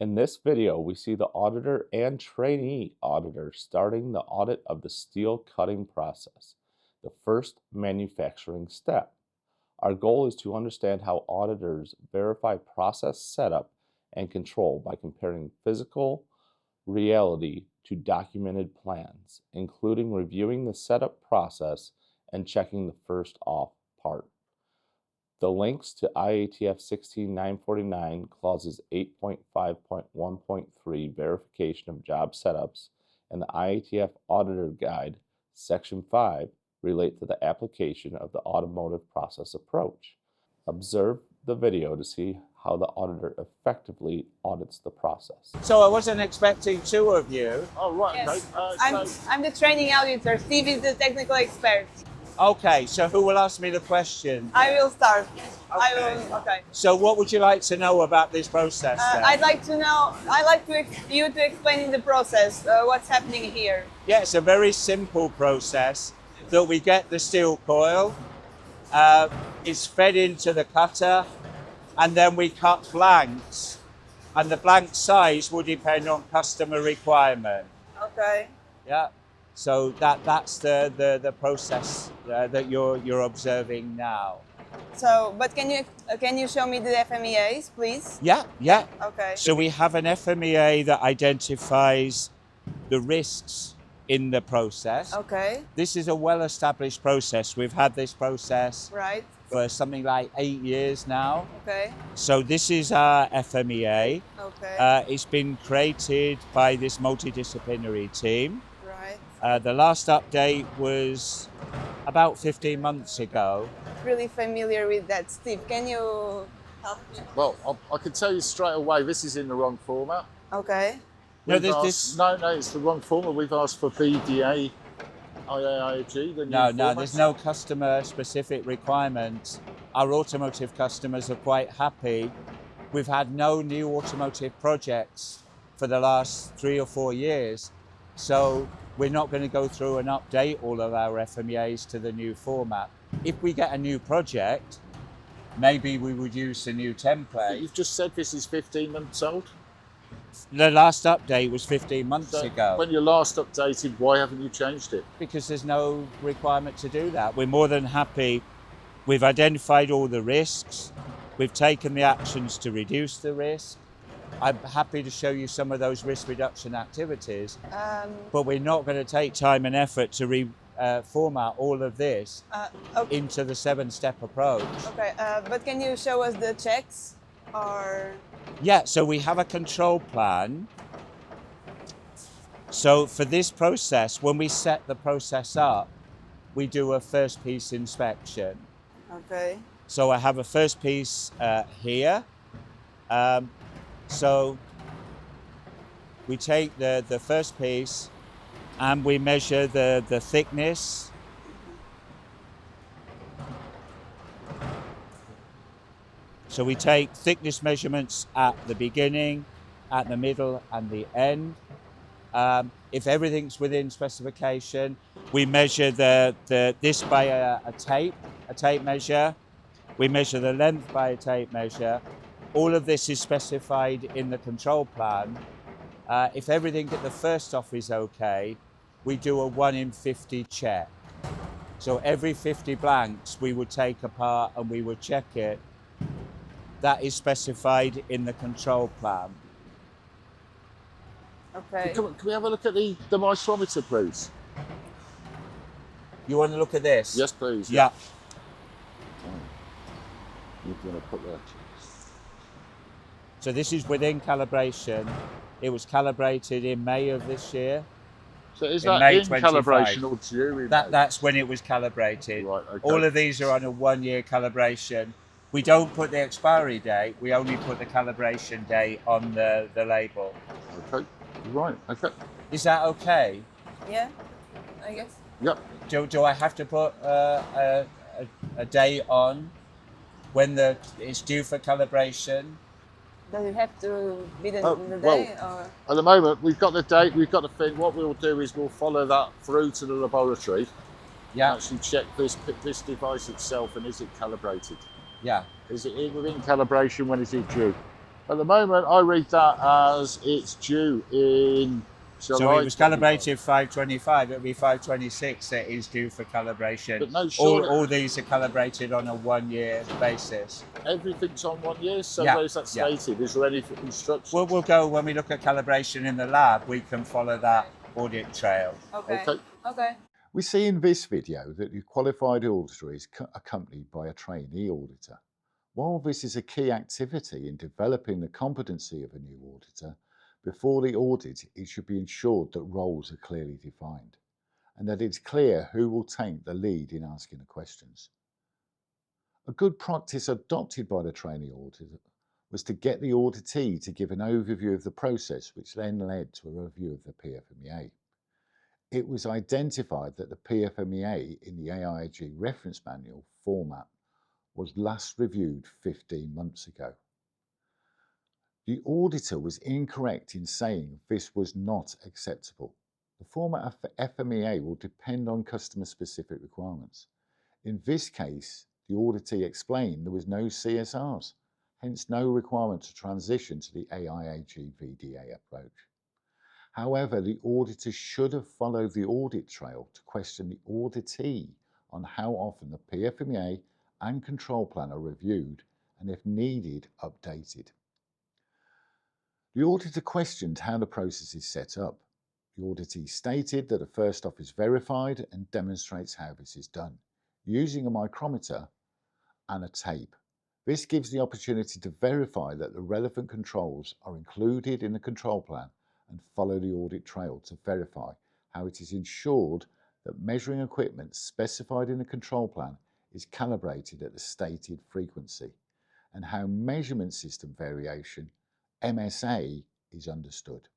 In this video, we see the auditor and trainee auditor starting the audit of the steel cutting process, the first manufacturing step. Our goal is to understand how auditors verify process setup and control by comparing physical reality to documented plans, including reviewing the setup process and checking the first off part. The links to IATF 16949 clauses 8.5.1.3 verification of job setups and the IATF Auditor Guide Section 5 relate to the application of the automotive process approach. Observe the video to see how the auditor effectively audits the process. So I wasn't expecting two of you. Oh, right. Yes. Okay. I'm the training auditor. Steve is the technical expert. Okay, so who will ask me the question? I will start. Okay. Okay. So what would you like to know about this process then? I'd like you to explain in the process what's happening here. Yeah, it's a very simple process that we get the steel coil, it's fed into the cutter, and then we cut blanks. And the blank size will depend on customer requirement. Okay. Yeah. So that's the process that you're observing now. So, but can you show me the FMEAs, please? Yeah. Okay. So we have an FMEA that identifies the risks in the process. Okay. This is a well-established process. We've had this process Right. for something like 8 years now. Okay. So this is our FMEA. Okay. It's been created by this multidisciplinary team. Right. The last update was about 15 months ago. Really familiar with that, Steve. Can you help me? Well, I can tell you straight away, this is in the wrong format. Okay. No, No, it's the wrong format. We've asked for VDA, IAOB, the new No, format. there's no customer-specific requirements. Our automotive customers are quite happy. We've had no new automotive projects for the last 3 or 4 years. So we're not going to go through and update all of our FMEAs to the new format. If we get a new project, maybe we would use a new template. You've just said this is 15 months old. The last update was 15 months So ago. when you last updated, why haven't you changed it? Because there's no requirement to do that. We're more than happy. We've identified all the risks. We've taken the actions to reduce the risk. I'm happy to show you some of those risk reduction activities, but we're not going to take time and effort to reformat all of this Okay. into the 7-step approach. Okay. But can you show us the checks or? Yeah, so we have a control plan. So for this process, when we set the process up, we do a first piece inspection. Okay. So I have a first piece here. So we take the first piece and we measure the thickness. So we take thickness measurements at the beginning, at the middle and the end. If everything's within specification, we measure this by a tape measure. We measure the length by a tape measure. All of this is specified in the control plan. If everything at the first off is okay, we do a 1 in 50 check. So every 50 blanks we would take apart and we would check it. That is specified in the control plan. Okay. Can we have a look at the micrometer, please? You want to look at this? Yes, please. Yeah. You're going to put that. So this is within calibration. It was calibrated in May of this year. So is In that May in 25. calibration or due? In May? That's when it was calibrated. Right, okay. All of these are on a 1-year calibration. We don't put the expiry date, we only put the calibration date on the label. Okay, right, okay. Is that okay? Yeah. I guess. Yep. Do I have to put a date on when it's due for calibration? Does it have to be the well, day or? At the moment, we've got the date, we've got the thing. What we'll do is we'll follow that through to the laboratory. Yeah. Actually check this device itself and is it calibrated? Yeah. Is it within calibration? When is it due? At the moment, I read that as it's due in So July it was 25. calibrated 525, it'll be 526 that is due for calibration. But no, surely All these are calibrated on a 1-year basis. everything's on 1 year, so Yeah, where's that yeah. stated? Is there any instructions? We'll go, when we look at calibration in the lab, we can follow that audit trail. Okay. Okay. Okay. We see in this video that the qualified auditor is accompanied by a trainee auditor. While this is a key activity in developing the competency of a new auditor, before the audit it should be ensured that roles are clearly defined and that it's clear who will take the lead in asking the questions. A good practice adopted by the trainee auditor was to get the auditee to give an overview of the process, which then led to a review of the PFMEA. It was identified that the PFMEA in the AIAG reference manual format was last reviewed 15 months ago. The auditor was incorrect in saying this was not acceptable. The format of the FMEA will depend on customer-specific requirements. In this case, the auditee explained there was no CSRs, hence no requirement to transition to the AIAG VDA approach. However, the auditor should have followed the audit trail to question the auditee on how often the PFMEA and control plan are reviewed and, if needed, updated. The auditor questioned how the process is set up. The auditee stated that a first off is verified and demonstrates how this is done, using a micrometer and a tape. This gives the opportunity to verify that the relevant controls are included in the control plan and follow the audit trail to verify how it is ensured that measuring equipment specified in the control plan is calibrated at the stated frequency and how measurement system variation, MSA, is understood.